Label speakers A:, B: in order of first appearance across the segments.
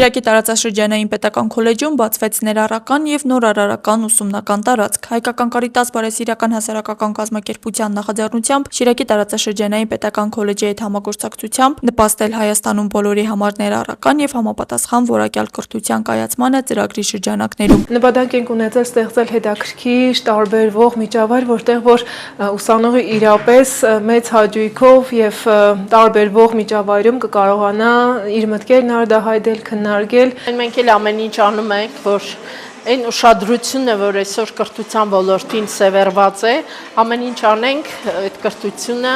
A: Շիրակի տարածաշրջանային պետական քոլեջում բացվեց ներառական եւ նորարարական ուսումնական տարածք։ Հայկական Կարիտաս բարեսիրական հասարակական կազմակերպության նախաձեռնությամբ Շիրակի տարածաշրջանային պետական քոլեջի հետ համագործակցությամբ նպաստել Հայաստանում բոլորի համար ներառական եւ համապատասխան որակյալ կրթության կայացմանը ծրագրի շրջանակներում։
B: Նպատակ ենք ունեցել ստեղծել հետաքրքիր, տարբերվող միջավայր, որտեղ որ ուսանողը իրապես մեծ հաճույքով եւ տարբերվող միջավայրում կկարողանա իր մտքերն արտահայտել, քննարկել։
C: Մենք էլ ամեն ինչ անում ենք, որ այն ուշադրությունը, որ այսօր կրթության ոլորտին սևեռված է, ամեն ինչ անենք, այդ կրթությունը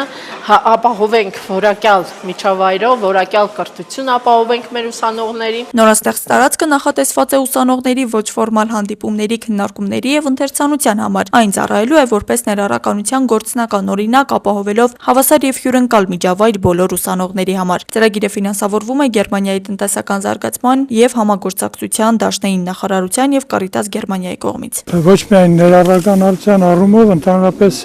C: ապահովենք որակյալ միջավայրով, որակյալ կրթություն ապահովենք մեր ուսանողներին։
A: Նորաստեղծ տարածքը նախատեսված է ուսանողների ոչ ֆորմալ հանդիպումների, քննարկումների եւ ընթերցանության համար։ Այն ծառայելու է որպես ներառականության գործնական օրինակ, ապահովելով հավասար եւ հյուրընկալ միջավայր բոլոր ուսանողների համար։ Ծրագիրը ֆինանսավորվում է Գերմանիայի տնտեսական զարգացման եւ համագործակցության դաշնային նախարարության եւ Կարիտաս Գերմանիայի կողմից։
D: Ոչ միայն ներառականության առումով, ընդհանրապես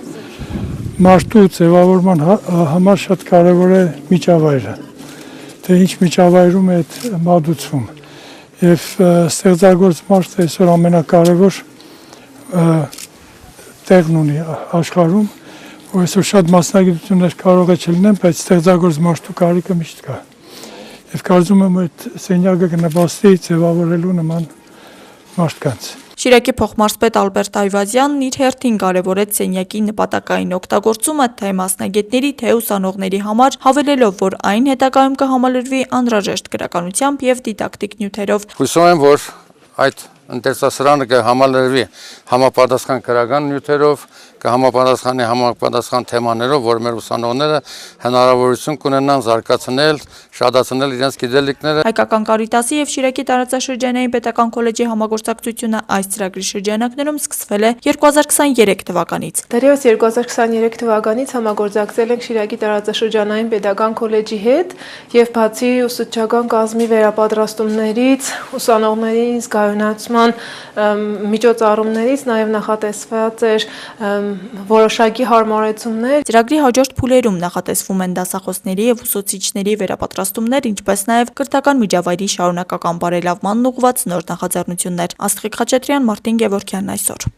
D: մարդու ձևավորման համար շատ կարևոր է միջավայրը, թե ինչ միջավայրում է այդ մատուցվում։ Եվ ստեղծագործ մարդը այսօր ամենակարևոր տեղն ունի աշխարհում, ու այսօր շատ մասնագիտություններ կարող է չլինեն, բայց ստեղծագործ մարդու կարիքը միշտ կա։ Եվ կարծում եմ այդ սենյակը կնպաստի ձևավորելու նման մարդկանց։
A: Շիրակի փոխմարզպետ Ալբերտ Այվազյանն իր հերթին կարևորեց սենյակի նպատակային օգտագործումը թե մասնագետների, թե ուսանողների համար, հավելելով, որ այն հետագայում կհամալրվի անհրաժեշտ գրականությամբ եւ դիդակտիկ նյութերով։
E: Հուսով եմ, որ այդ ընթերցասրանը կհամալրվի համապատասխան գրական նյութերով, կհամապատասխանի համապատասխան թեմաներով, որ մեր ուսանողները հնարավորություն կունենան զարգացնել, շատացնել իրենց գիտելիքները։
A: Հայկական Կարիտասի եւ Շիրակի տարածաշրջանային պետական քոլեջի համագործակցությունը այս ծրագրի շրջանակներում սկսվել է 2023 թվականից։
B: Դեռևս 2023 թվականից համագործակցել ենք Շիրակի տարածաշրջանային պետական քոլեջի հետ եւ բացի ուսուցչական կազմի վերապատրաստումներից, ուսանողների զգայունացման միջոցառումներից նաեւ նախատեսված էր որոշակի հարմարեցումներ։
A: Ծրագրի հաջորդ փուլերում նախատեսվում են դասախոսների եւ ուսուցիչների վերապատրաստումներ, ինչպես նաեւ կրթական միջավայրի շարունակական բարելավման ուղղված նոր նախաձեռնություններ։ Աստղիկ Խաչատրյան, Մարտին Գևորգյան այսօր։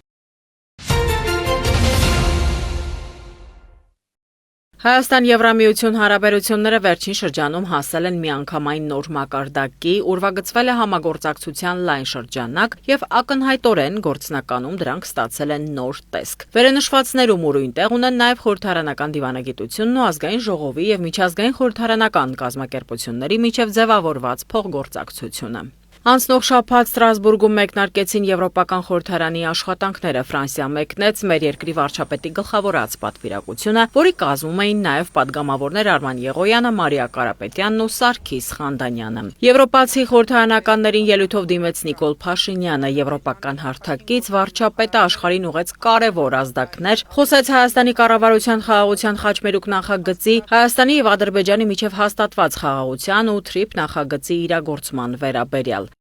F: Հայաստան-Եվրամիություն հարաբերությունները վերջին շրջանում հասել են միանգամայն նոր մակարդակի, ուրվագծվել է համագործակցության լայն շրջանակ եւ ակնհայտորեն գործնականում դրանք ստացել են նոր տեսք։ Վերենշվածներում ուրույն տեղ ունեն նաեւ խորհրդարանական դիվանագիտությունն ու ազգային ժողովի եւ միջազգային խորհրդարանական կազմակերպությունների միջև ձևավորված փոխգործակցությունը։ Անցնող շաբաթ Ստրասբուրգում մեկնարկեցին Եվրոպական խորհրդարանի աշխատանքները։ Ֆրանսիա մեկնեց մեր երկրի վարչապետի գլխավորած պատվիրակությունը, որի կազմում էին նաև պատգամավորներ Արման Եղոյանը, Մարիա Կարապետյանն ու Սարգիս Խանդանյանը։ Եվրոպացի խորհրդարանականներին ելույթով դիմեց Նիկոլ Փաշինյանը, եվրոպական հարթակից վարչապետը աշխարհին ուղեց կարևոր ազդակներ, խոսեց Հայաստանի կառավարության խաղաղության խաչմերուկ նախագծի, Հայաստանի եւ Ադրբեջանի միջև հաստատված խաղաղության ու TRIP նախագծի իրագործման վերաբերյալ։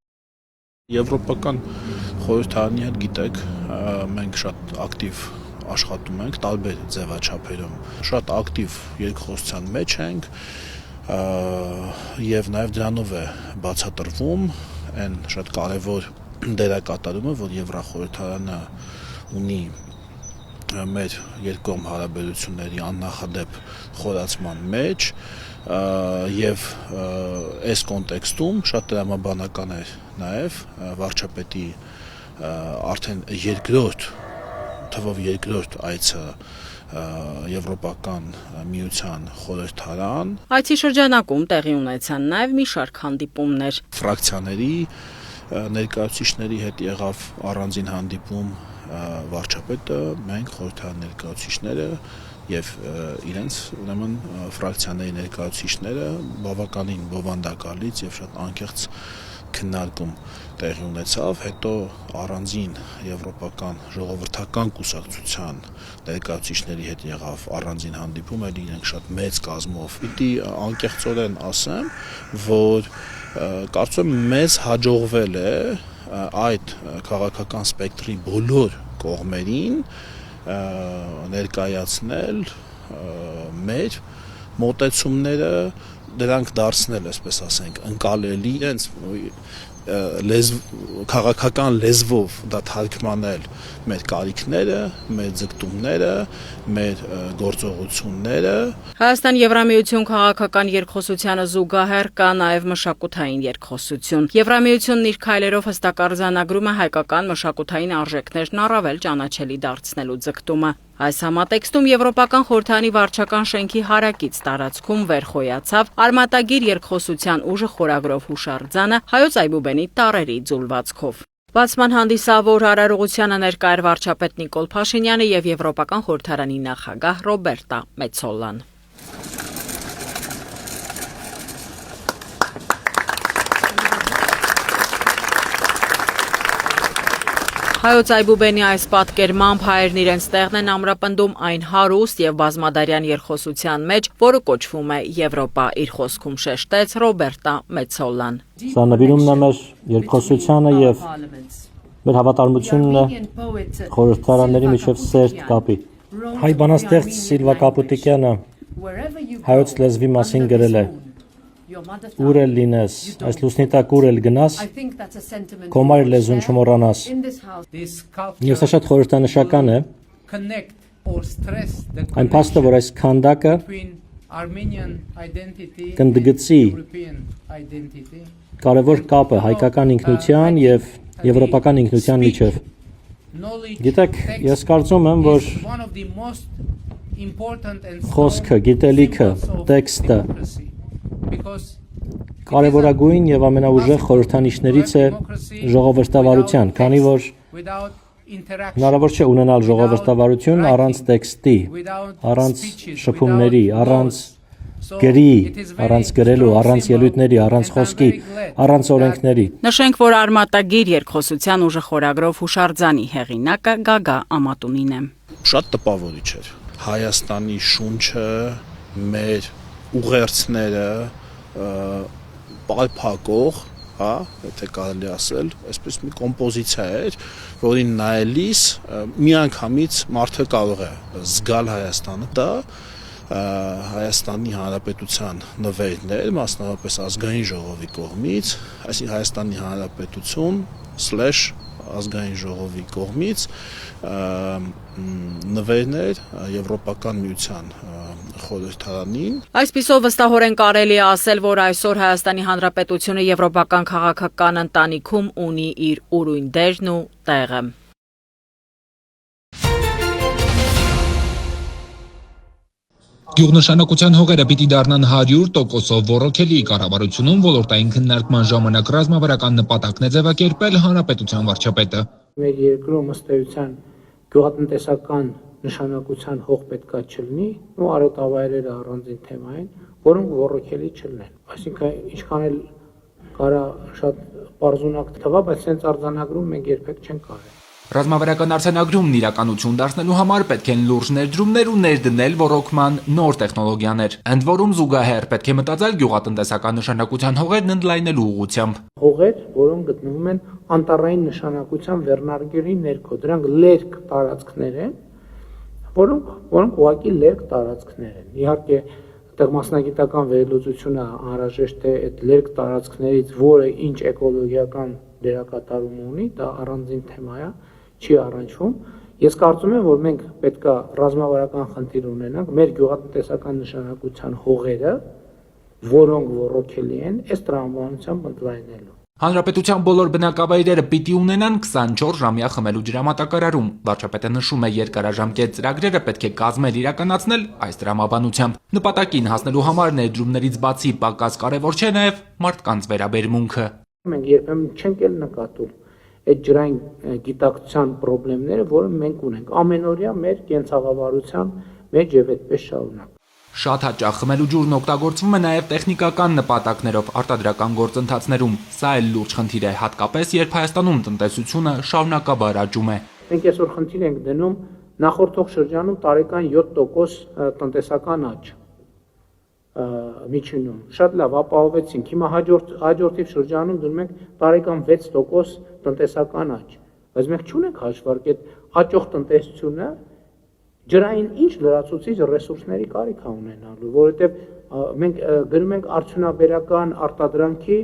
G: Եվրոպական խորհրդարանի հետ գիտեք, մենք շատ ակտիվ աշխատում ենք տարբեր ձևաչափերում, շատ ակտիվ երկխոսության մեջ ենք եւ նաեւ դրանով է բացատրվում այն շատ կարեւոր դերակատարումը, որ Եվրախորհրդարանը ունի մեր երկկողմ հարաբերությունների աննախադեպ խորացման մեջ եւ այս կոնտեքստում շատ տրամաբանական է նաեւ վարչապետի արդեն երկրորդ այցը Եվրոպական միության խորհրդարան։
F: Այցի շրջանակում տեղի ունեցան նաեւ մի շարք հանդիպումներ։
G: Ֆրակցիաների ներկայացուցիչների հետ եղավ առանձին հանդիպում վարչապետը, մենք խորհրդարան ներկայացուցիչները եւ իրենց ուրեմն ֆրակցիաների ներկայացուցիչները բավականին բովանդակալից եւ շատ անկեղծ քննարկում տեղի ունեցավ, հետո առանձին եվրոպական ժողովրդական կուսակցության ներկայացուցիչների հետ եղավ առանձին հանդիպում, այլ իրենք շատ մեծ կազմով։ Պիտի անկեղծորեն ասեմ, որ կարծում եմ մեզ հաջողվել է այդ քաղաքական սպեկտրի բոլոր կողմերին ներկայացնել մեր մոտեցումները դրանք դարձնել, այսպես ասենք, ընկալելի, իրենց քաղաքական լեզվով դա թարգմանել մեր կարիքները, մեր ձգտումները, մեր գործողությունները։
F: Հայաստան Եվրամիություն քաղաքական երկխոսությանը զուգահեռ կա նաև մշակութային երկխոսություն։ Եվրամիությունն իր քայլերով հստակ արձանագրում է հայկական մշակութային արժեքներն առավել ճանաչելի դարձնելու ձգտումը։ Այս համատեքստում Եվրոպական խորհրդանի վարչական շենքի հարակից տարածքում վերխոյացավ արմատագիր երկխոսության ուժը խորագրով հուշարձանը Հայոց Այբուբենի տառերի ձուլվածքով։ Բացման հանդիսավոր արարողությանը ներկա էր վարչապետ Նիկոլ Փաշինյանը եւ Եվրոպական խորհրդարանի նախագահ Ռոբերտա Մեցոլան։ Հայոց Այբուբենի այս պատկերմամբ հայերն իրենց տեղն են ամրապնդում այն հարուստ եւ բազմադարյան երկխոսության մեջ, որը կոչվում է Եվրոպա, իր խոսքում շեշտեց Ռոբերտա Մեցոլան։
H: Սա նվիրումն է մեր երկխոսությանը եւ մեր հավատարմությունն է խորհրդարանների միջև սերտ կապի։ Հայ բանաստեղծ Սիլվա Կապուտիկյանը հայոց լեզվի մասին գրել է. Ուր էլ լինես, այս լուսնի տակ ուր էլ գնաս, քո մայր լեզուն չմոռանաս։ Եվ սա շատ խորհրդանշական է, այն փաստը, որ այս քանդակը կընդգծի կարևոր կապը հայկական ինքնության եւ եվրոպական ինքնության միջև։ Գիտեք, ես կարծում եմ, որ խոսքը, գիտելիքը, տեքստը կարևորագույն եւ ամենաուժեղ խորհրդանիշներից է ժողովրդավարության, քանի որ հնարավոր չէ ունենալ ժողովրդավարություն առանց տեքստի, առանց շփումների, առանց գրի, առանց գրելու, առանց ելույթների, առանց խոսքի, առանց օրենքների։
F: Նշենք, որ արմատագիր երկխոսության ուժը խորագրով հուշարձանի հեղինակը Գագա Ամատունին է։
G: Շատ տպավորիչ էր Հայաստանի շունչը, մեր ուղերձները պայփակող, հա, եթե կարելի ասել, այսպես մի կոմպոզիցիա էր, որին նայելիս միանգամից մարդը կարող է զգալ Հայաստանը, դա Հայաստանի Հանրապետության նվերներ, մասնավորապես ազգային ժողովի կողմից, այսինքն Հայաստանի Հանրապետություն / ազգային ժողովի կողմից նվերներ Եվրոպական միության խորհրդարանին։
F: Այսպիսով վստահորեն կարելի է ասել, որ այսօր Հայաստանի Հանրապետությունը եվրոպական քաղաքական ընտանիքում ունի իր ուրույն դերն ու տեղը։
I: Գյուղնշանակության հողերը պիտի դառնան 100%-ով ոռոգելի, կառավարությունում ոլորտային քննարկման ժամանակ ռազմավարական նպատակն է ձևակերպել հանրապետության վարչապետը։
J: Մեր երկրում ըստ էության գյուղատնտեսական նշանակության հող պետքա չլինի, ու արոտավայրերը առանձին թեմա են, որոնք ոռոգելի չլինեն։ Այսինքն ինչքան էլ կարա շատ պարզունակ թվա, բայց հենց արձանագրում մենք երբեք չենք կարել։
I: Ռազմավարական արձանագրումն իրականություն դարձնելու համար պետք են լուրջ ներդրումներ ու ներդնել ոռոգման նոր տեխնոլոգիաներ։ Ընդ որում զուգահեռ պետք է մտածել գյուղատնտեսական նշանակության հողերն ընդլայնելու ուղղությամբ։
J: Հողեր, որոնք գտնվում են անտառային նշանակության վերնագրերի ներքո, դրանք լերկ տարածքներ են, որոնք ուղղակի լերկ տարածքներ են։ Իհարկե, այդտեղ մասնագիտական վերլուծությունը անհրաժեշտ է այդ լերկ տարածքներից որը ինչ էկոլոգիական դերակատարում ունի, դա առանձին թեմա է, չի առնչվում։ Ես կարծում եմ, որ մենք պետքա ռազմավարական խնդիր ունենանք մեր գյուղատնտեսական նշանակության հողերը, որոնք ոռոգելի են, այս տրամաբանությամբ ընդլայնելու։
I: Հանրապետության բոլոր բնակավայրերը պիտի ունենան 24 ժամյա խմելու ջրամատակարարում։ Վարչապետը նշում է, երկարաժամկետ ծրագրերը պետք է կազմել իրականացնել այս տրամաբանությամբ։ Նպատակին հասնելու համար ներդրումներից բացի պակաս կարևոր չէ նաև մարդկանց վերաբերմունքը։
J: Մենք երբեմն չենք էլ նկատում այդ ջրային գիտակցության խնդիրները, որը մենք ունենք ամենօրյա մեր կենցաղավարության մեջ եւ այդպես շարունակ։
I: Շատ հաճախ խմելու ջուրն օգտագործվում է նաև տեխնիկական նպատակներով արտադրական գործընթացներում։ Սա էլ լուրջ խնդիր է, հատկապես երբ Հայաստանում տնտեսությունը շարունակաբար աճում է։
J: Մենք այսօր խնդիր ենք դնում նախորդող շրջանում տարեկան 7% տնտեսական աճ միջինում։ Շատ լավ ապահովեցինք։ Հիմա հաջորդի շրջանում դնում ենք տարեկան 6% տնտեսական աճ։ Բայց մենք չունենք հաշվարկ այդ աճող տնտեսությունը ջրային ինչ լրացուցիչ ռեսուրսների կարիք է ունենալու, որովհետև մենք գնում ենք արդյունաբերական արտադրանքի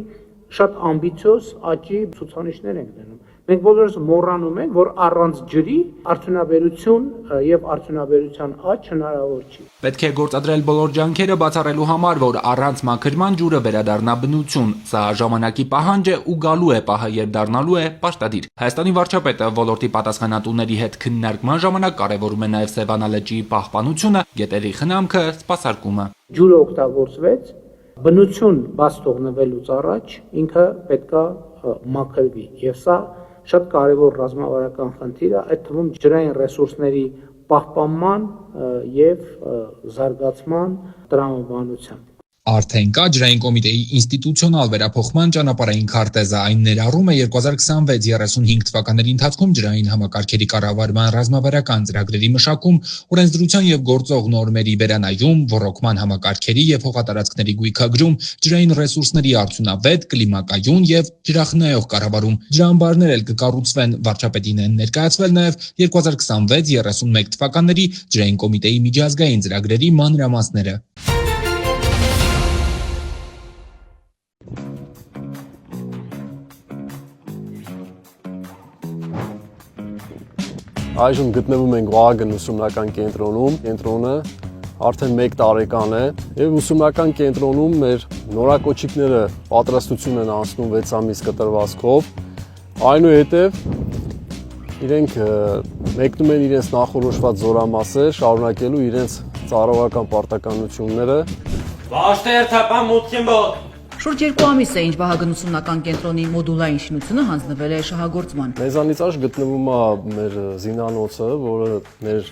J: շատ ամբիցիոզ աճի ցուցանիշներ ենք դնում։ Մենք բոլորս մոռանում ենք, որ առանց ջրի արդյունաբերություն եւ արդյունաբերության աճ հնարավոր չի։
I: Պետք է գործադրել բոլոր ջանքերը բացառելու համար, որ առանց մաքրման ջուրը վերադառնա բնություն։ Սա ժամանակի պահանջ է ու գալու է պահը, երբ դառնալու է պաշտադիր։ Հայաստանի վարչապետը ոլորտի պատասխանատուների հետ քննարկման ժամանակ կարևորում է նաև Սևանա լճի պահպանությունը, գետերի խնամքը, սպասարկումը։
J: Ջուրը օգտագործվեց, բնություն բաց թողնվելուց առաջ ինքը պետքա մաքրվի եւ սա շատ կարևոր ռազմավարական խնդիր է, այդ թվում ջրային ռեսուրսների պահպանման եւ զարգացման տրամաբանությամբ։
I: Արդեն կա ջրային կոմիտեի ինստիտուցիոնալ վերափոխման ճանապարհային քարտեզը, այն ներառում է 2026-35 թվականների ընթացքում ջրային համակարգերի կառավարման ռազմավարական ծրագրերի մշակում, օրենսդրության եւ գործող նորմերի վերանայում, ոռոգման համակարգերի եւ հողատարածքների գույքագրում, ջրային ռեսուրսների արդյունավետ, կլիմակայուն եւ ջրախնայող կառավարում։ Ջրամբարներ էլ կկառուցվեն, վարչապետին են ներկայացվել նաեւ 2026-31 թվականների ջրային կոմիտեի միջազգային ծրագրերի մանրամասները։
K: Այժմ գտնվում ենք Վահագն ուսումնական կենտրոնում, կենտրոնը արդեն 1 տարեկան է եւ ուսումնական կենտրոնում մեր նորակոչիկները պատրաստություն են անցնում 6 ամիս կտրվածքով, այնուհետեւ իրենք մեկնում են իրենց նախորոշված զորամասեր շարունակելու իրենց ծառայական պարտականությունները։
L: Շուրջ 2 ամիս է, ինչ Վահագն ուսումնական կենտրոնի մոդուլային շինությունը հանձնվել է շահագործման։
K: Մեզանից առաջ գտնվում է մեր զինանոցը, որը մեր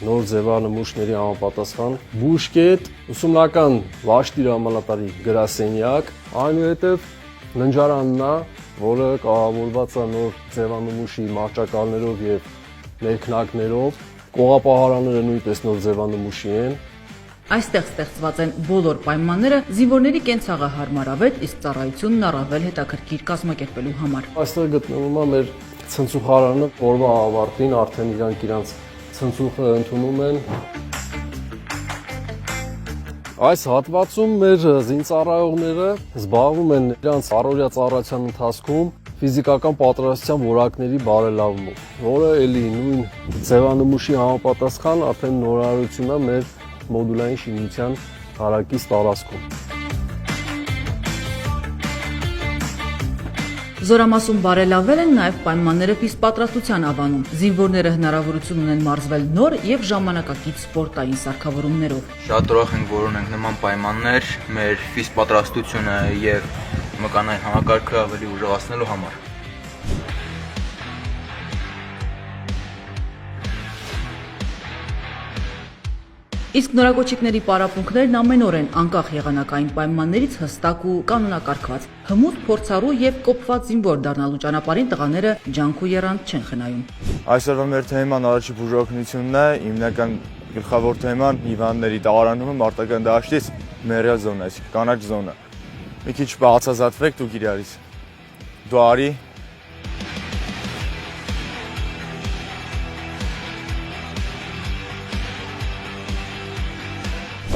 K: նոր ձևանմուշների համապատասխան բուժկետ, ուսումնական վաշտիր ամալատարի գրասենյակ, այնուհետև ննջարանն է, որը կառավարված է նոր ձևանմուշի մահճակալներով եւ ներքնակներով, կողապահարանները նույնպես նոր ձևանմուշի են։
L: Այստեղ ստեղծված են բոլոր պայմանները զինվորների կենցաղը հարմարավետ, իսկ ծառայությունն առավել հետաքրքիր կազմակերպելու համար։
K: Այստեղ գտնվում է մեր ցնցուխարանը, օրվա ավարտին արդեն իրանք ցնցուխը ընդունում են։ Այս հատվածում մեր զինծառայողները զբաղվում են իրենց առօրյա ծառայության ընթացքում ֆիզիկական պատրաստության որակների բարելավումով, որը էլի նույն ձևանմուշի համապատասխան արդեն նորարարություն է մեր մոդուլային շինության հարակից տարածքում։
L: Զորամասում բարելավել են նաև պայմանները ֆիզ պատրաստության ավանում։ Զինվորները հնարավորություն ունեն մարզվել նոր եւ ժամանակակից սպորտային սարքավորումներով։
M: Շատ ուրախ ենք, որ ունենք նման պայմաններ մեր ֆիզ պատրաստությունը եւ մկանային համակարգը ավելի ուժեղացնելու համար։
L: Իսկ նորակոչիկների պարապմունքներն ամեն օր են անկախ եղանակային պայմաններից հստակ ու կանոնակարգված։ Հմուտ, փորձառու եւ կոփված զինվոր դառնալու ճանապարհին տղաները ջանք ու եռանդ չեն խնայում։
N: Այսօրվա մեր թեման առաջի բուժօգնությունն է, հիմնական գլխավոր թեման հիվանդների տարանումը մարտական դաշտից մեռյալ զոնա, այսինքն կանաչ զոնա։ Մի քիչ բացազատվեք դուք իրարից։ Դու արի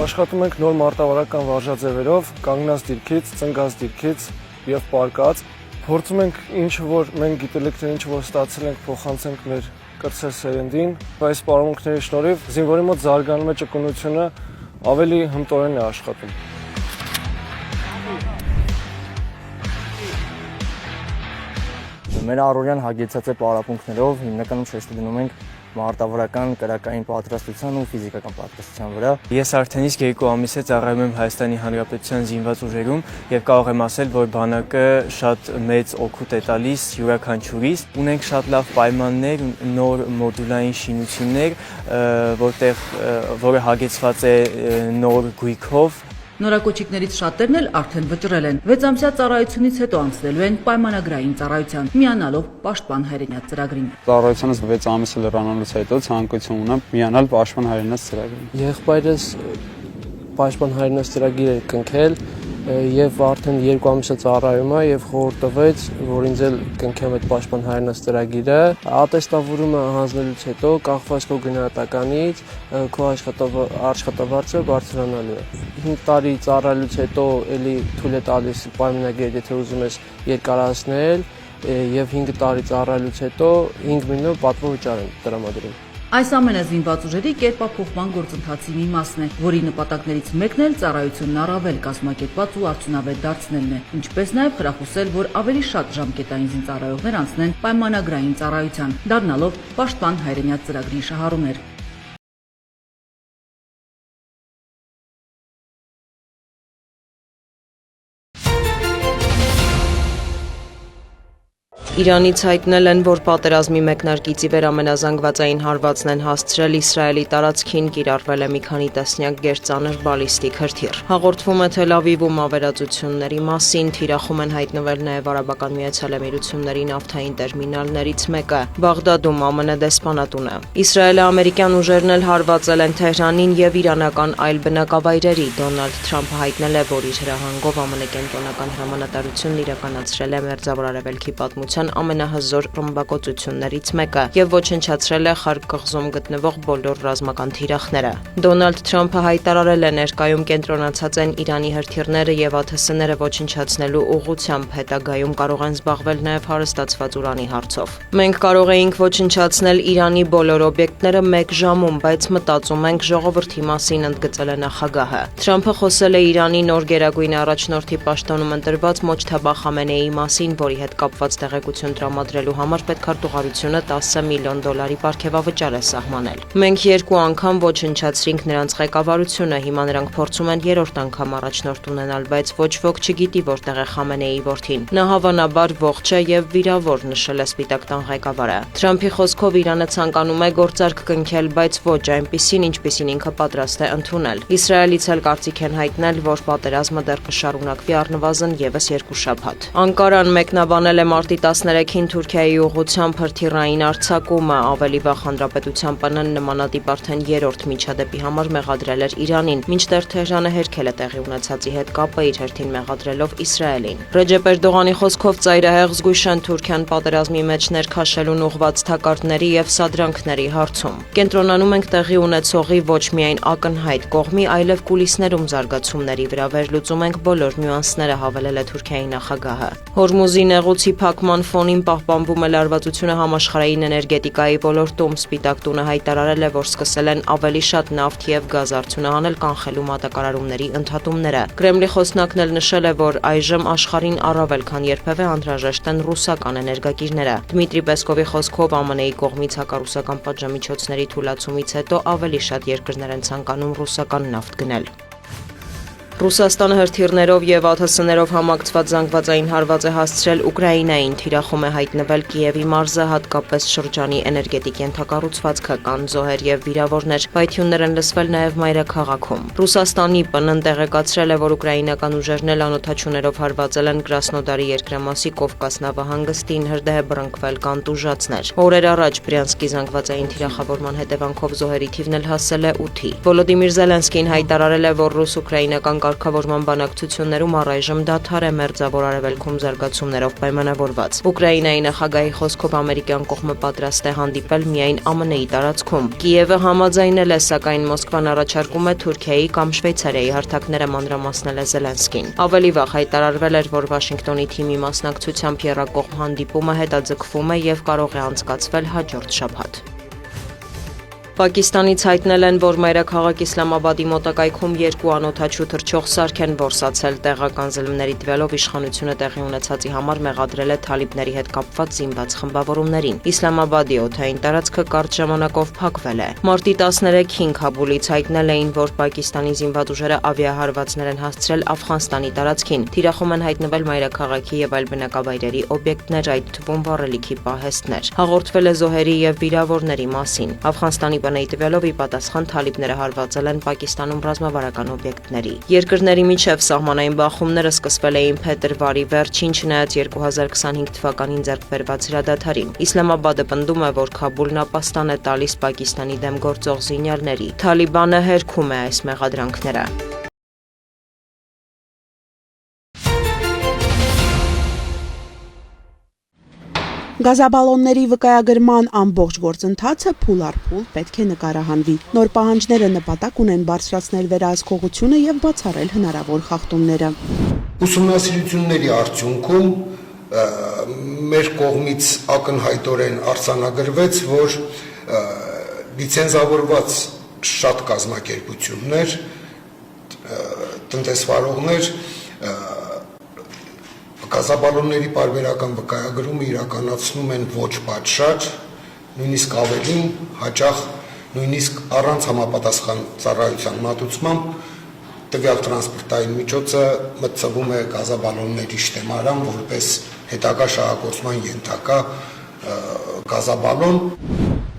K: Աշխատում ենք նոր մարտավարական վարժաձևերով, կանգնած դիրքից, ծնկած դիրքից եւ պարկած։ Փորձում ենք ինչ որ մենք գիտելիքները ինչ որ ստացել ենք փոխանցենք մեր կրտսեր սերնդին։ Այս պարապմունքների շնորհիվ զինվորի մոտ զարգանում է ճկունությունը, ավելի հմտորեն է աշխատում։
O: Մեր առօրյան հագեցած է պարապմունքներով, հիմնականում շեշտը դնում ենք մարտավարական, կրակային պատրաստության ու ֆիզիկական պատրաստության վրա։
P: Ես արդեն իսկ 2 ամիս է ծառայում եմ Հայաստանի Հանրապետության զինված ուժերում եւ կարող եմ ասել, որ բանակը շատ մեծ օգուտ է տալիս յուրաքանչյուրիս։ Ունենք շատ լավ պայմաններ, նոր մոդուլային շինություններ, որը հագեցված է նոր գույքով։
L: Նորակոչիկներից շատերն էլ արդեն վճռել են։ 6 ամսյա ծառայությունից հետո անցնելու են պայմանագրային ծառայության, միանալով Պաշտպան հայրենյաց ծրագրին։
Q: Ծառայությունից 6 ամիսը լրանալուց հետո ցանկություն ունեմ միանալ Պաշտպան հայրենյաց ծրագրին։
R: Եղբայրս Պաշտպան հայրենյաց ծրագիր է կնքել եւ արդեն 2 ամիս է ծառայում է եւ խորհուրդ տվեց, որ ինձ էլ կնքեմ այդ պաշտպան հայրենաց ծրագիրը։ Ատեստավորումը հանձնելուց հետո կախված քո գնահատականից քո աշխատավարձը բարձրանալու է։ 5 տարի ծառայելուց հետո էլի թույլ է տալիս պայմանագիր, եթե ուզում ես երկարացնել եւ 5 տարի ծառայելուց հետո 5 միլիոն պատվովճար են տրամադրում։
L: Այս ամենը զինված ուժերի կերպափոխման գործընթացի մի մասն է, որի նպատակներից մեկն էլ ծառայությունն առավել կազմակերպված ու արդյունավետ դարձնելն է, ինչպես նաև խրախուսել, որ ավելի շատ ժամկետային զինծառայողներ անցնեն պայմանագրային ծառայության, դառնալով պաշտպան հայրենյաց ծրագրի շահառուներ։
S: Իրանից հայտնել են, որ պատերազմի մեկնարկից ի վեր ամենազանգվածային հարվածն են հասցրել Իսրայելի տարածքին, կիրառվել է մի քանի տասնյակ գերծանր բալիստիկ հրթիռ։ Հաղորդվում է Թել Ավիվում ավերածությունների մասին, թիրախում են հայտնվել նաև Արաբական Միացյալ Էմիրությունների նավթային տերմինալներից մեկը, Բաղդադում ԱՄՆ դեսպանատունը։ Իսրայելը ամերիկյան ուժերն էլ հարվածել են Թեհրանին եւ իրանական այլ բնակավայրերի։ Դոնալդ Թրամփը հայտնել է, որ իր հրահանգով ԱՄՆ կենտրոնական հրամանատարությունն իրականացրել է Մերձավոր Արևելքի պատմության ամենահզոր ռմբակոծություններից մեկը եւ ոչնչացրել է Խարկ կղզում գտնվող բոլոր ռազմական թիրախները։ Դոնալդ Թրամփը հայտարարել է ներկայում կենտրոնացած են Իրանի հրթիռները եւ ԱԹՍ-ները ոչնչացնելու ուղղությամբ, հետագայում կարող են զբաղվել նաեւ հարստացված ուրանի հարցով։ Մենք կարող էինք ոչնչացնել Իրանի բոլոր օբյեկտները 1 ժամում, բայց մտածում ենք ժողովրդի մասին, ընդգծել է նախագահը։ Թրամփը խոսել է Իրանի նոր գերագույն առաջնորդի պաշտոնում ընտրված Մոջթաբա Խամենեիի մասին, որի հետ կապված տեղեկություն տրամադրելու համար պետքարտուղարությունը $10 միլիոն պարգևավճար է սահմանել։ Մենք 2 անգամ ոչնչացրինք նրանց ղեկավարությունը, հիմա նրանք փորձում են 3-րդ անգամ առաջնորդ ունենալ, բայց ոչ ոք չգիտի որտեղ է Խամենեիի որդին։ Նա հավանաբար ողջ է եւ վիրավոր, նշել է Սպիտակ տան ղեկավարը։ Թրամփի խոսքով Իրանը ցանկանում է գործարք կնքել, բայց ոչ այնպիսին, ինչպիսին ինքը պատրաստ է ընդունել։ Իսրայելից էլ կարծիք են հայտնել, որ պատերազմը դեռ կշարունակվի առնվազն եւս 2 շաբաթ։ Անկարան մեկնաբանել է մարտի 13-ին Թուրքիայի ուղղությամբ հրթիռային արձակումը, ավելի վաղ Հանրապետության ՊՆ-ն նմանատիպ արդեն 3-րդ միջադեպի համար մեղադրել էր Իրանին, մինչդեռ Թեհրանը հերքել է տեղի ունեցածի հետ կապը իր հերթին մեղադրելով Իսրայելին։ Ռեջեփ Էրդողանի խոսքով ծայրահեղ զգույշ են Թուրքիան պատերազմի մեջ ներքաշելուն ուղղված թակարդների եւ սադրանքների հարցում։ Կենտրոնանում ենք տեղի ունեցողի ոչ միայն ակնհայտ կողմի, այլև կուլիսներում զարգացումների վրա, վերլուծում ենք բոլոր նյուանսները, հավելել է Թուրքիայի նախագահը։ Հորմուզի նեղուցի փակման ֆոնին պահպանվում է լարվածությունը համաշխարհային էներգետիկայի ոլորտում։ Սպիտակ տունը հայտարարել է, որ սկսել են ավելի շատ նավթ եւ գազ արդյունահանել կանխելու մատակարարումների ընդհատումները։ Կրեմլի խոսնակն էլ նշել է, որ այժմ աշխարհին առավել քան երբևէ անհրաժեշտ են ռուսական էներգակիրները։ Դմիտրի Պեսկովի խոսքով ԱՄՆ-ի կողմից հակառուսական պատժամիջոցների թույլատրումից հետո ավելի շատ երկրներ են ցանկանում ռուսական նավթ գնել։ Ռուսաստանը հրթիռներով եւ ԱԹՍ-ներով համակցված զանգվածային հարված է հասցրել Ուկրաինային, թիրախում է հայտնվել Կիևի մարզը, հատկապես շրջանի էներգետիկ ենթակառուցվածքը, կան զոհեր եւ վիրավորներ, պայթյուններ են լսվել նաեւ մայրաքաղաքում։ Ռուսաստանի ՊՆ-ն տեղեկացրել է, որ ուկրաինական ուժերն էլ անօթաչուներով հարվածել են Կրասնոդարի երկրամասի Կովկաս նավահանգստին, հրդեհ բռնկվել կան տուժածներ։ Օրեր առաջ Բրյանսկի զանգվածային թիրախավորման հետևանքով զոհերի թիվն էլ հասել է 8-ի։ Վոլոդիմիր Զելենսկին հայտարարել է, որ ռուս-ուկրաինական կարգավորման բանակցություններում առայժմ դադար է Մերձավոր Արևելքում զարգացումներով պայմանավորված։ Ուկրաինայի նախագահի խոսքով ամերիկյան կողմը պատրաստ է հանդիպել միայն ԱՄՆ-ի տարածքում։ Կիևը համաձայնել է, սակայն Մոսկվան առաջարկում է Թուրքիայի կամ Շվեյցարիայի հարթակները մանրամասնել է Զելենսկին։ Ավելի վաղ հայտարարվել էր, որ Վաշինգտոնի թիմի մասնակցությամբ եռակողմ հանդիպումը հետաձգվում է եւ կարող է անցկացվել հաջորդ շաբաթ։ Պակիստանից հայտնել են, որ մայրաքաղաք Իսլամաբադի մոտակայքում 2 անօթաչու թռչող սարք են որսացել, տեղական ԶԼՄ-ների տվյալով իշխանությունը տեղի ունեցածի համար մեղադրել է թալիբների հետ կապված զինված խմբավորումներին։ Իսլամաբադի օդային տարածքը կարճ ժամանակով փակվել է։ Մարտի 13-ին Քաբուլից հայտնել էին, որ Պակիստանի զինված ուժերը ավիահարվածներ են հասցրել Աֆղանստանի տարածքին, թիրախում են հայտնվել մայրաքաղաքի եւ այլ բնակավայրերի օբյեկտներ, այդ թվում վառելիքի պահեստներ։ Հաղորդվել է զոհերի եւ վիրավորների մասին։ Աֆղանստանի ԲՆ-ի տվյալով ի պատասխան թալիբները հարվածել են Պակիստանում ռազմավարական օբյեկտների։ Երկրների միջև սահմանային բախումները սկսվել էին փետրվարի վերջին, չնայած 2025 թվականին ձեռք բերված հրադադարին։ Իսլամաբադը պնդում է, որ Քաբուլն ապաստան է տալիս Պակիստանի դեմ գործող զինյալների։ Թալիբանը հերքում է այս մեղադրանքները։
T: Գազաբալոնների վկայագրման ամբողջ գործընթացը փուլ առ փուլ պետք է նկարահանվի։ Նոր պահանջները նպատակ ունեն բարձրացնել վերահսկողությունը եւ բացառել հնարավոր խախտումները։
U: Ուսումնասիրությունների արդյունքում մեր կողմից ակնհայտորեն արձանագրվեց, որ լիցենզավորված շատ կազմակերպություններ, տնտեսվարողներ գազաբալոնների պարբերական վկայագրումը իրականացնում են ոչ պատշաճ, նույնիսկ ավելին, հաճախ նույնիսկ առանց համապատասխան ծառայության մատուցմամբ տվյալ տրանսպորտային միջոցը մտցվում է գազաբալոնների շտեմարան որպես հետագա շահագործման ենթակա գազաբալոն։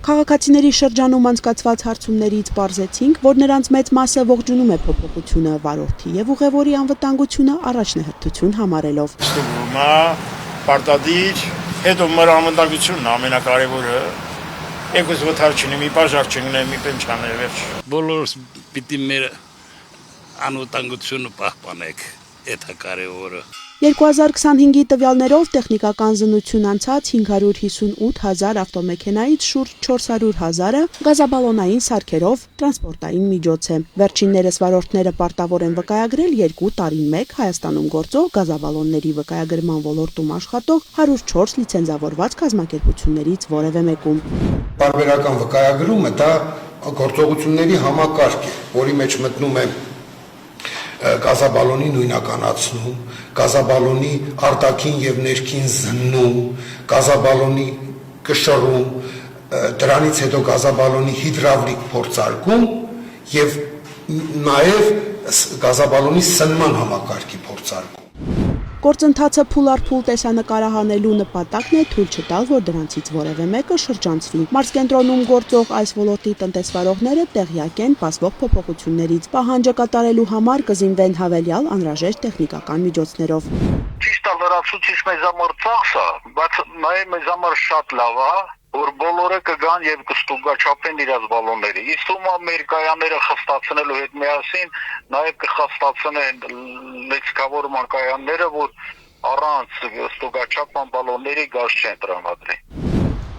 T: Քաղաքացիների շրջանում անցկացված հարցումներից պարզեցինք, որ նրանց մեծ մասը ողջունում է փոփոխությունը, վարորդի եւ ուղևորի անվտանգությունը առաջնահերթություն համարելով։
V: Պարտադիր, հետո մեր անվտանգությունն ամենակարևորը։ Եկուս վթար չունի, մի բաժար չունի, մի բան չաներ վերջ։
W: Բոլորս պիտի մեր անվտանգությունը պահպանենք, դա կարևորը։
T: 2025-ի տվյալներով տեխնիկական զննություն անցած 558,000 ավտոմեքենայից շուրջ 400,000-ը գազաբալոնային սարքերով տրանսպորտային միջոց է։ Վերջիններս վարորդները պարտավոր են վկայագրել 2 տարին մեկ Հայաստանում գործող գազաբալոնների վկայագրման ոլորտում աշխատող 104 լիցենզավորված կազմակերպություններից որևէ մեկում։
U: Պարբերական վկայագրումը դա գործողությունների համակարգ է, որի մեջ մտնում է գազաբալոնի նույնականացնում, գազաբալոնի արտաքին եւ ներքին զննում, գազաբալոնի կշռում, դրանից հետո գազաբալոնի հիդրավլիկ փորձարկում եւ նաեւ գազաբալոնի սնման համակարգի փորձարկում։
T: Գործընթացը փուլ առ փուլ տեսանկարահանելու նպատակն է թույլ չտալ, որ դրանցից որևէ մեկը շրջանցվի։ Մարզկենտրոնում գործող այս ոլորտի տնտեսվարողները տեղյակ են բացվող փոփոխություններից։ Պահանջը կատարելու համար կզինվեն հավելյալ անհրաժեշտ տեխնիկական միջոցներով։
V: Ճիշտ է, լրացուցիչ մեզ համար ծախսը, բայց նաեւ մեզ համար շատ լավ է, որ բոլորը կգան եւ կստուգաչափեն իրաց բալոնները։ Իսկ մեր կայանները խստացնելու հետ միասին նաեւ կխստացնեն լեքսիկավորման կայանները, որ առանց ստուգաչափման բալոնների գազ չեն տրամադրի։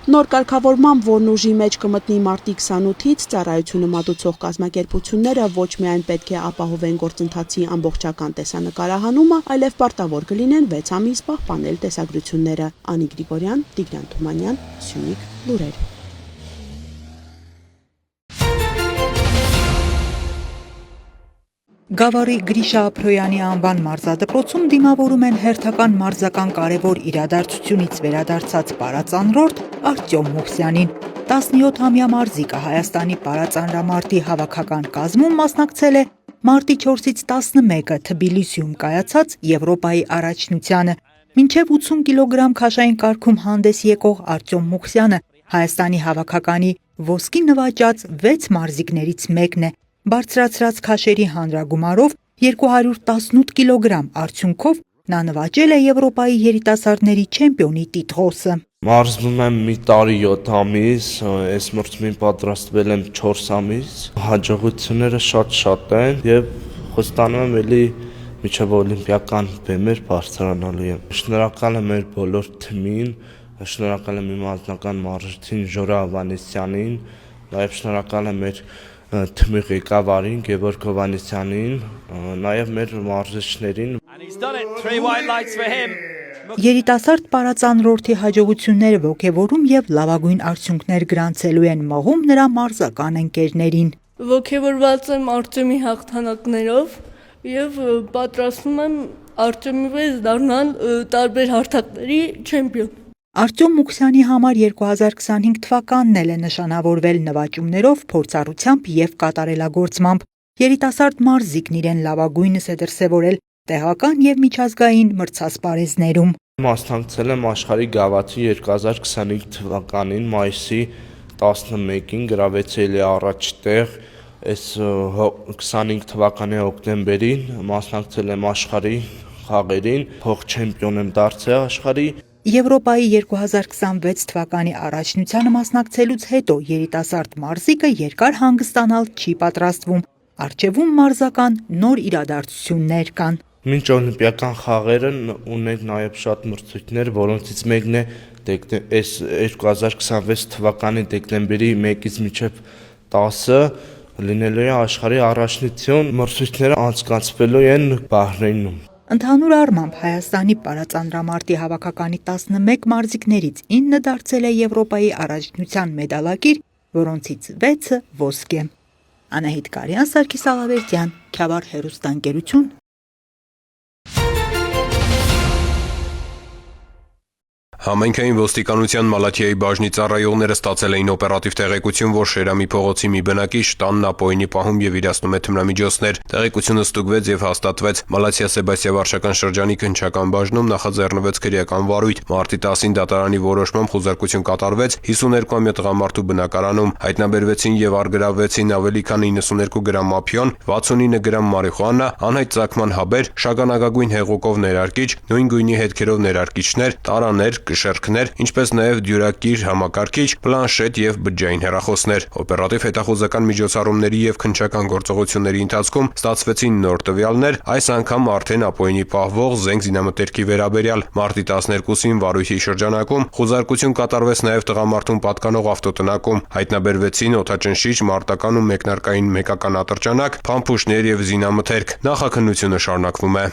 T: Նոր կարգավորմամբ, որն ուժի մեջ կմտնի մարտի 28-ից, ծառայությունը մատուցող կազմակերպությունները ոչ միայն պետք է ապահովեն գործընթացի ամբողջական տեսանկարահանումը, այլև պարտավոր կլինեն 6 ամիս պահպանել տեսագրությունները։ Անի Գրիգորյան, Տիգրան Թումանյան, Սյունիք, լուրեր։
X: Գավառի Գրիշա Ափրոյանի անվան մարզադպրոցում դիմավորում են հերթական մարզական կարևոր իրադարձությունից վերադարձած պարածանրորդ Արտյոմ Մուխսյանին։ 17-ամյա մարզիկը Հայաստանի պարածանրամարտի հավաքական կազմում մասնակցել է մարտի 4-ից 11-ը Թբիլիսիում կայացած Եվրոպայի առաջնությանը։ Մինչև 80 կիլոգրամ քաշային կարգում հանդես եկող Արտյոմ Մուխսյանը Հայաստանի հավաքականի ոսկի նվաճած 6 մարզիկներից մեկն է։ Բարձրացրած քաշերի հանրագումարով 218 կիլոգրամ արդյունքով նա նվաճել է Եվրոպայի երիտասարդների չեմպիոնի տիտղոսը։
Y: Մարզվում եմ մի տարի 7 ամիս, այս մրցումին պատրաստվել եմ 4 ամիս, հաջողությունները շատ են եւ խոստանում եմ էլի միջև օլիմպիական բեմեր բարձրանալու եմ։ Շնորհակալ եմ մեր բոլոր թիմին, շնորհակալ եմ իմ անձնական մարզչին Ժորա Ավանեսյանին, նաեւ շնորհակալ եմ մեր թմի ղեկավարին Գևորգ Հովանեսյանին, նաև մեր մարզիչներին։
X: Երիտասարդ պարածանրորդի հաջողությունները ոգևորում եւ լավագույն արդյունքներ գրանցելու են մղում նրա մարզական ընկերներին։
Z: Ոգևորված եմ Արտյոմի հաղթանակներով եւ պատրաստվում եմ Արտյոմի պես դառնալ տարբեր հարթակների չեմպիոն։
X: Արտյոմ Մուխսյանի համար 2025 թվականն էլ է նշանավորվել նվաճումներով, փորձառությամբ եւ կատարելագործմամբ։ Երիտասարդ մարզիկն իրեն լավագույնս է դրսևորել տեղական եւ միջազգային մրցասպարեզներում։
Y: Մասնակցել եմ աշխարհի գավաթի 2025 թվականին մայիսի 11-ին գրավեցի առաջ տեղ, այս 25 թվականի հոկտեմբերին մասնակցել եմ աշխարհի խաղերին, փոխ չեմպիոն եմ դարձել աշխարհի։
X: Եվրոպայի 2026 թվականի առաջնությանը մասնակցելուց հետո երիտասարդ մարզիկը երկար հանգստանալ չի պատրաստվում։ Առջևում մարզական նոր իրադարձություններ կան։
Y: Մինչ օլիմպիական խաղերը ունենք նաև շատ մրցույթներ, որոնցից մեկն է այս 2026 թվականի դեկտեմբերի 1-ից մինչև 10-ը լինելու է աշխարհի առաջնություն մրցույթները անցկացվելու են Բահրեյնում։
X: Ընդհանուր առմամբ Հայաստանի պարածանրամարտի հավաքականի 11 մարզիկներից 9 դարձել է Եվրոպայի առաջնության մեդալակիր, որոնցից 6-ը ոսկե։ Անահիտ Կարյան, Սարգիս Ալավերդյան, Քյավառ հեռուստաընկերություն։
A: Համայնքային ոստիկանության Մալաթիայի բաժնի ծառայողները ստացել էին օպերատիվ տեղեկություն, որ Շերամի փողոցի մի բնակիչ տանն ապօրինի պահում եւ իրացնում է թմրամիջոցներ։ Տեղեկությունը ստուգվեց եւ հաստատվեց։ Մալաթիա Սեբաստիա վարչական շրջանի քննչական բաժնում նախաձեռնվեց քրեական վարույթ։ Մարտի 10-ին դատարանի որոշմամբ խուզարկություն կատարվեց 52-ամյա տղամարդու բնակարանում։ Հայտնաբերվեցին եւ առգրավվեցին ավելի քան 92 գրամ մափիոն, 69 գրամ մարիխուանա, անհայտ ծագման հաբեր, շագանակագույն հեղուկով ներարկիչ, նույն գույնի հետքերով ներարկիչներ, տարաներ, կշեռքներ, ինչպես նաև դյուրակիր, համակարգիչ, պլանշետ եւ բջջային հեռախոսներ։ Օպերատիվ հետախուզական միջոցառումների եւ քննչական գործողությունների ընթացքում ստացվեցին նոր տվյալներ, այս անգամ արդեն ապօրինի պահվող զենք զինամթերքի վերաբերյալ։ Մարտի 12-ին վարույթի շրջանակում խուզարկություն կատարվեց նաև տղամարդուն պատկանող ավտոտնակում։ Հայտնաբերվեցին օդաճնշիչ, մարտական ու մեկնարկային մեկական ատրճանակ, փամփուշտներ եւ զինամթերք։ Նախաքննությունը շարունակվում է։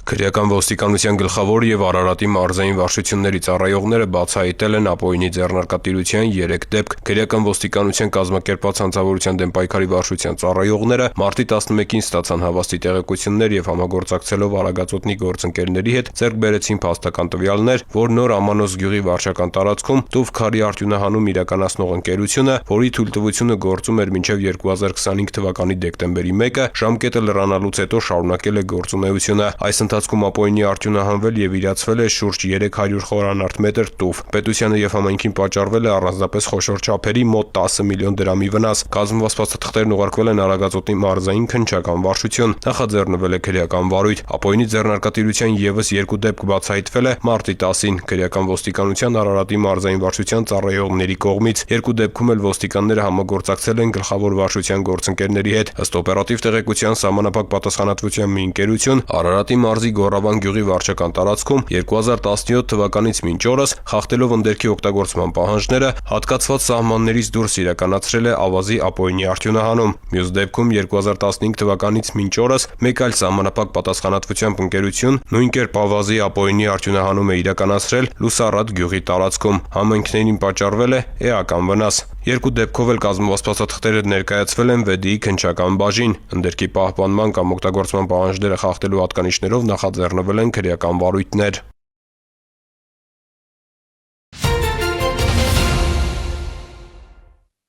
A: Քրեական ոստիկանության գլխավոր եւ Արարատի մարզային վարչությունների ծառայողները բացահայտել են ապօրինի ձեռնարկատիրության 3 դեպք։ Քրեական ոստիկանության կազմակերպված հանցավորության դեմ պայքարի վարչության ծառայողները մարտի 11-ին ստացան հավաստի տեղեկություններ եւ համագործակցելով Արագածոտնի գործընկերների հետ ձեռք բերեցին փաստական տվյալներ, որ Նոր Ամանոս գյուղի վարչական տարածքում տուֆ քարի արդյունահանում իրականացնող ընկերությունը, որի թույլտվությունը գործում էր մինչև 2025 թվականի դեկտեմբերի 1-ը, ժամկետը լրանալուց հետո շարունակել է գործունեությունը։ Այս ընթացքում ապօրինի արդյունահանվել եւ իրացվել է շուրջ 300 խորանարդ մետր տուֆ։ Պետությանը եւ համայնքին պատճառվել է առանձնապես խոշոր չափերի մոտ 10 միլիոն դրամի վնաս։ Կազմված փաստաթղթերն ուղարկվել են Արագածոտնի մարզային քննչական վարչություն։ Նախաձեռնվել է քրեական վարույթ։ Ապօրինի ձեռնարկատիրության եւս 2 դեպք բացահայտվել է մարտի 10-ին քրեական ոստիկանության Արարատի մարզային վարչության ծառայողների կողմից։ 2 դեպքում էլ ոստիկանները համագործակցել են գլխավոր վարչության գործընկերների հետ։ Ըստ օպերատիվ տեղեկության սահմանափակ պատասխանատվության մի ընկերություն Արարատի մարզի Գորավան գյուղի վարչական տարածքում 2017 թվականից մինչ օրս խախտելով ընդերքի օգտագործման պահանջները հատկացված սահմաններից դուրս իրականացրել է ավազի ապօրինի արդյունահանում։ Մյուս դեպքում 2015 թվականից մինչ օրս մեկ այլ սահմանափակ պատասխանատվությամբ ընկերություն նույն կերպ ավազի ապօրինի արդյունահանում է իրականացրել Լուսարատ գյուղի տարածքում։ Համայնքներին պատճառվել է էական վնաս։ 2 դեպքով էլ կազմված փաստաթղթերը ներկայացվել են ՎԴ-ի քննչական բաժին։ Ընդերքի պահպանման կամ օգտագործման պահանջները խախտելու հատկանիշներով նախաձեռնվել են քրեական վարույթներ։